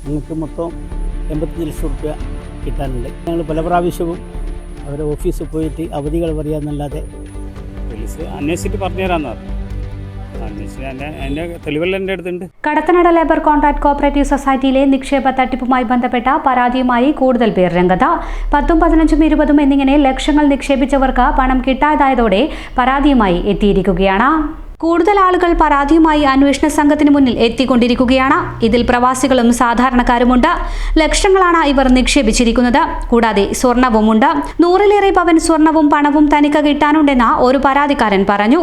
ഞങ്ങൾക്ക് മൊത്തം 85 ലക്ഷം റുപ്യ കിട്ടാനുണ്ട്. ഞങ്ങൾ പല പ്രാവശ്യവും അവരുടെ ഓഫീസിൽ പോയിട്ട് അവധികൾ പറയാമെന്നല്ലാതെ പോലീസ് അന്വേഷിച്ചിട്ട് പറഞ്ഞുതരാമെന്ന് പറഞ്ഞു. തെളിവെല്ലാം എൻ്റെ അടുത്തുണ്ട്. കടത്തനാട് ലേബർ കോൺട്രാക്ട് കോഓപ്പറേറ്റീവ് സൊസൈറ്റിയിലെ നിക്ഷേപ തട്ടിപ്പുമായി ബന്ധപ്പെട്ട പരാതിയുമായി കൂടുതൽ പേർ രംഗത്ത്. 10, 15, 20 എന്നിങ്ങനെ ലക്ഷങ്ങൾ നിക്ഷേപിച്ചവർക്ക് പണം കിട്ടാതായതോടെ പരാതിയുമായി എത്തിയിരിക്കുകയാണ്. കൂടുതൽ ആളുകൾ പരാതിയുമായി അന്വേഷണ സംഘത്തിന് മുന്നിൽ എത്തിക്കൊണ്ടിരിക്കുകയാണ്. ഇതിൽ പ്രവാസികളും സാധാരണക്കാരുമുണ്ട്. ലക്ഷങ്ങളാണ് ഇവർ നിക്ഷേപിച്ചിരിക്കുന്നത്. കൂടാതെ സ്വർണവുമുണ്ട്. 100-ലേറെ പവൻ സ്വർണവും പണവും തനിക്ക് കിട്ടാനുണ്ടെന്ന് ഒരു പരാതിക്കാരൻ പറഞ്ഞു.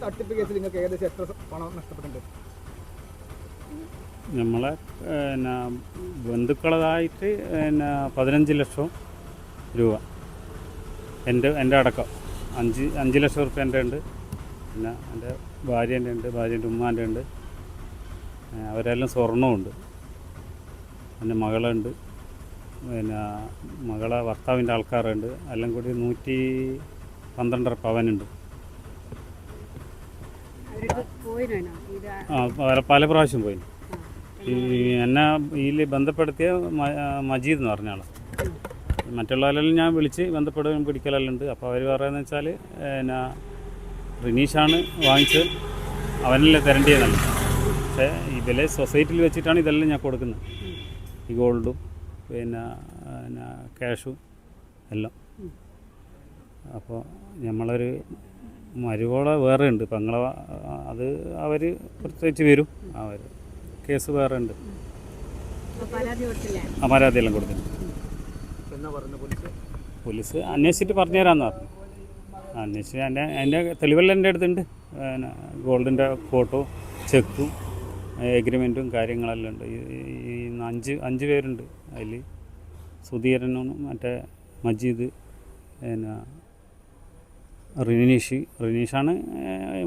തട്ടിപ്പ് കേസിൽ നിങ്ങൾക്ക് ഏകദേശം എത്ര പണം നഷ്ടപ്പെട്ടിട്ടുണ്ട്? നമ്മളെ ബന്ധുക്കളതായിട്ട് 15 ലക്ഷം രൂപ എൻ്റെ അടക്കം 5 ലക്ഷം റുപ്യ എൻ്റെ ഉണ്ട്. പിന്നെ എൻ്റെ ഭാര്യേൻ്റെ ഉണ്ട്, ഭാര്യേൻ്റെ ഉമ്മാൻ്റെ ഉണ്ട്. അവരെല്ലാം സ്വർണ്ണമുണ്ട്. എൻ്റെ മകളുണ്ട്, പിന്നെ മകളെ ഭർത്താവിൻ്റെ ആൾക്കാരുണ്ട്. എല്ലാം കൂടി 112 പവനുണ്ട്. പല പ്രാവശ്യം പോയി. എന്നെ ഇതിൽ ബന്ധപ്പെടുത്തിയ മജീദ് എന്ന് പറഞ്ഞ ആളാണ്. മറ്റുള്ളവരെല്ലാം ഞാൻ വിളിച്ച് ബന്ധപ്പെടുകയും പിടിക്കലെല്ലാം ഉണ്ട്. അപ്പോൾ അവർ പറയുന്നത് വെച്ചാൽ പിന്നെ റിനീഷാണ് വാങ്ങിച്ച് അവനല്ലേ തരേണ്ടതെന്നല്ല. പക്ഷേ ഇതിലെ സൊസൈറ്റിയിൽ വെച്ചിട്ടാണ് ഇതെല്ലാം ഞാൻ കൊടുക്കുന്നത്. ഈ ഗോൾഡും പിന്നെ ക്യാഷും എല്ലാം. അപ്പോൾ നമ്മളൊരു മരുവോള വേറെ ഉണ്ട്, പെങ്ങളെ. അത് അവർ പ്രത്യേകിച്ച് വരും. അവർ കേസ് വേറെ ഉണ്ട്. പരാതിയെല്ലാം കൊടുത്തിട്ടുണ്ട്. പോലീസ് അന്വേഷിച്ചിട്ട് പറഞ്ഞുതരാമെന്ന് പറഞ്ഞു. അന്വേഷിച്ച് എൻ്റെ തെളിവെല്ലാം എൻ്റെ അടുത്തുണ്ട്. പിന്നെ ഗോൾഡിൻ്റെ ഫോട്ടോ, ചെക്കും, എഗ്രിമെൻറ്റും കാര്യങ്ങളെല്ലാം ഉണ്ട്. ഈ 5 പേരുണ്ട്. അതിൽ സുധീരനും മറ്റേ മജീദ്, പിന്നെ റിനീഷാണ്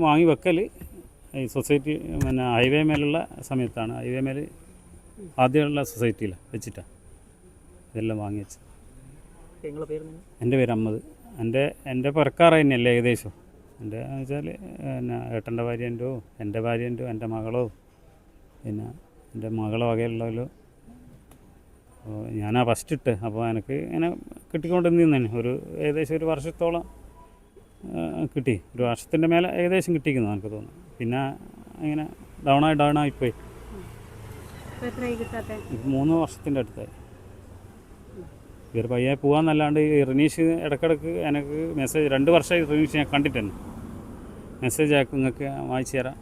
വാങ്ങി വെക്കൽ. ഈ സൊസൈറ്റി പിന്നെ ഹൈവേ മേലുള്ള സമയത്താണ്. ഹൈവേ മേൽ ആദ്യമുള്ള സൊസൈറ്റിയിൽ വെച്ചിട്ടാണ് ഇതെല്ലാം വാങ്ങി വെച്ചത്. എൻ്റെ പേര് അഹമ്മദ്. എൻ്റെ പുറക്കാറ് തന്നെയല്ലേ ഏകദേശം. എൻ്റെ വെച്ചാൽ പിന്നെ ഏട്ടൻ്റെ ഭാര്യൻ്റെയോ എൻ്റെ ഭാര്യൻ്റെയോ എൻ്റെ മകളോ പിന്നെ എൻ്റെ മകളോ വകയുള്ളവരോ. ഞാനാ ഫസ്റ്റ് ഇട്ട്. അപ്പോൾ എനിക്ക് ഇങ്ങനെ കിട്ടിക്കൊണ്ട് നിന്നേ ഏകദേശം ഒരു വർഷത്തോളം കിട്ടി. ഒരു വർഷത്തിൻ്റെ മേലെ ഏകദേശം കിട്ടിക്കുന്നു എനിക്ക് തോന്നുന്നു. പിന്നെ ഇങ്ങനെ ഡൗണായിപ്പോയി. 3 വർഷത്തിൻ്റെ അടുത്തായി. ഇവർ പയ്യെ പോകാമെന്നല്ലാണ്ട് റിനീഷ് ഇടയ്ക്കിടയ്ക്ക് എനിക്ക് മെസ്സേജ് 2 വർഷമായി റിനീഷ് ഞാൻ കണ്ടിട്ടുണ്ട്. മെസ്സേജ് ആക്കും, നിങ്ങൾക്ക് വായിച്ചു തരാം.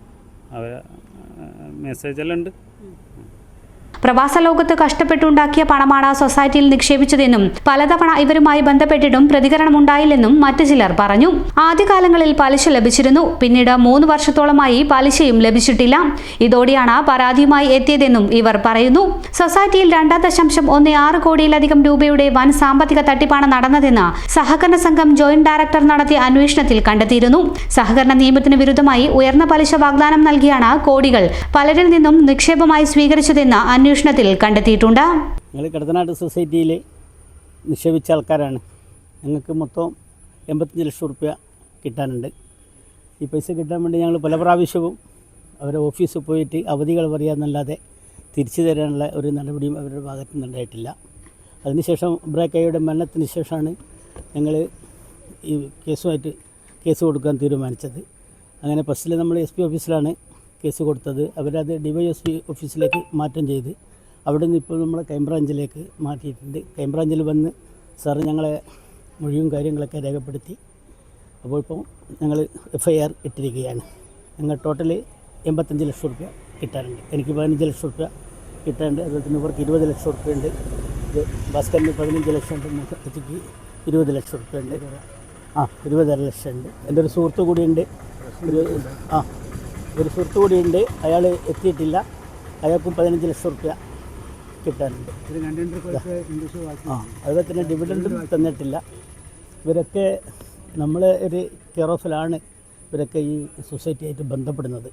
അവർ മെസ്സേജെല്ലാം ഉണ്ട്. പ്രവാസ ലോകത്ത് കഷ്ടപ്പെട്ടുണ്ടാക്കിയ പണമാണ് സൊസൈറ്റിയിൽ നിക്ഷേപിച്ചതെന്നും പലതവണ ഇവരുമായി ബന്ധപ്പെട്ടിട്ടും പ്രതികരണമുണ്ടായില്ലെന്നും മറ്റു ചിലർ പറഞ്ഞു. ആദ്യകാലങ്ങളിൽ പലിശ ലഭിച്ചിരുന്നു. പിന്നീട് 3 വർഷത്തോളമായി പലിശയും ലഭിച്ചിട്ടില്ല. ഇതോടെയാണ് പരാതിയുമായി എത്തിയതെന്നും ഇവർ പറയുന്നു. സൊസൈറ്റിയിൽ 2.16 കോടിയിലധികം രൂപയുടെ വൻ സാമ്പത്തിക തട്ടിപ്പാണ് നടന്നതെന്ന് സഹകരണ സംഘം ജോയിന്റ് ഡയറക്ടർ നടത്തിയ അന്വേഷണത്തിൽ കണ്ടെത്തിയിരുന്നു. സഹകരണ നിയമത്തിന് വിരുദ്ധമായി ഉയർന്ന പലിശ വാഗ്ദാനം നൽകിയാണ് കോടികൾ പലരിൽ നിന്നും നിക്ഷേപമായി സ്വീകരിച്ചതെന്ന് അന്വേഷണത്തിൽ കണ്ടെത്തിയിട്ടുണ്ട്. ഞങ്ങൾ കടത്തനാട് സൊസൈറ്റിയിൽ നിക്ഷേപിച്ച ആൾക്കാരാണ്. ഞങ്ങൾക്ക് മൊത്തം 85 ലക്ഷം റുപ്യ കിട്ടാനുണ്ട്. ഈ പൈസ കിട്ടാൻ വേണ്ടി ഞങ്ങൾ പല പ്രാവശ്യവും അവരുടെ ഓഫീസിൽ പോയിട്ട് അവധികൾ പറയാമെന്നല്ലാതെ തിരിച്ചു തരാനുള്ള ഒരു നടപടിയും അവരുടെ ഭാഗത്തു നിന്നുണ്ടായിട്ടില്ല. അതിനുശേഷം ബ്രേക്കയുടെ മരണത്തിന് ശേഷമാണ് ഞങ്ങൾ ഈ കേസ് കൊടുക്കാൻ തീരുമാനിച്ചത്. അങ്ങനെ ഫസ്റ്റിൽ നമ്മൾ SP ഓഫീസിലാണ് കേസ് കൊടുത്തത്. അവരത് DYSP ഓഫീസിലേക്ക് മാറ്റം ചെയ്ത് അവിടെ നിന്ന് ഇപ്പോൾ നമ്മൾ ക്രൈംബ്രാഞ്ചിലേക്ക് മാറ്റിയിട്ടുണ്ട്. ക്രൈംബ്രാഞ്ചിൽ വന്ന് സാറ് ഞങ്ങളെ മൊഴിയും കാര്യങ്ങളൊക്കെ രേഖപ്പെടുത്തി. അപ്പോൾ ഇപ്പോൾ ഞങ്ങൾ FIR ഇട്ടിരിക്കുകയാണ്. ഞങ്ങൾ ടോട്ടൽ 85 ലക്ഷം റുപ്യ കിട്ടാറുണ്ട്. എനിക്ക് 15 ലക്ഷം റുപ്യ കിട്ടാറുണ്ട്. അതുപോലെ തന്നെ ഇവർക്ക് 20 ലക്ഷം റുപ്യ ഉണ്ട്. ഇത് ഭാസ്കറിന് 15 ലക്ഷം ഉണ്ട്. മുഖത്തേക്ക് 20 ലക്ഷം റുപ്യ ഉണ്ട്. 20 ലക്ഷം ഉണ്ട്. എൻ്റെ ഒരു സുഹൃത്തു കൂടിയുണ്ട്. ഒരു സുഹൃത്തു കൂടിയുണ്ട്. അയാൾ എത്തിയിട്ടില്ല. അയാൾക്കും 15 ലക്ഷം റുപ്യ കിട്ടാനുണ്ട്. അതുപോലെ തന്നെ ഡിവിഡൻഡും തന്നിട്ടില്ല. ഇവരൊക്കെ നമ്മൾ ഒരു കെയർ ഓഫിലാണ് ഇവരൊക്കെ ഈ സൊസൈറ്റിയായിട്ട് ബന്ധപ്പെടുന്നത്.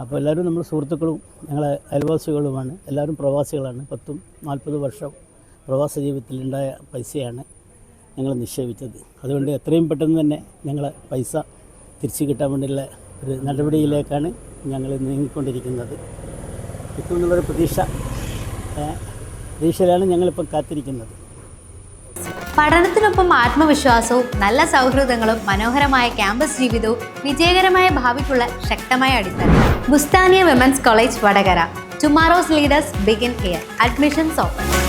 അപ്പോൾ എല്ലാവരും നമ്മൾ സുഹൃത്തുക്കളും ഞങ്ങളെ അയൽവാസികളുമാണ്. എല്ലാവരും പ്രവാസികളാണ്. 10-40 വർഷം പ്രവാസ ജീവിതത്തിലുണ്ടായ പൈസയാണ്. ഞങ്ങൾ നിക്ഷേപിച്ചത്. അതുകൊണ്ട് എത്രയും പെട്ടെന്ന് തന്നെ ഞങ്ങളെ പൈസ തിരിച്ചു കിട്ടാൻ വേണ്ടിയുള്ള ഒരു നടപടിയിലേക്കാണ് ഞങ്ങൾ നീങ്ങിക്കൊണ്ടിരിക്കുന്നത്. കിട്ടുമെന്നുള്ളൊരു പ്രതീക്ഷയിലാണ് ഞങ്ങളിപ്പം കാത്തിരിക്കുന്നത്. പഠനത്തിനൊപ്പം ആത്മവിശ്വാസവും നല്ല സൗഹൃദങ്ങളും മനോഹരമായ ക്യാമ്പസ് ജീവിതവും വിജയകരമായ ഭാവിക്കുള്ള ശക്തമായ അടിത്തറ. Bustania women's college Vadakara. Tomorrow's leaders begin here. Admissions open.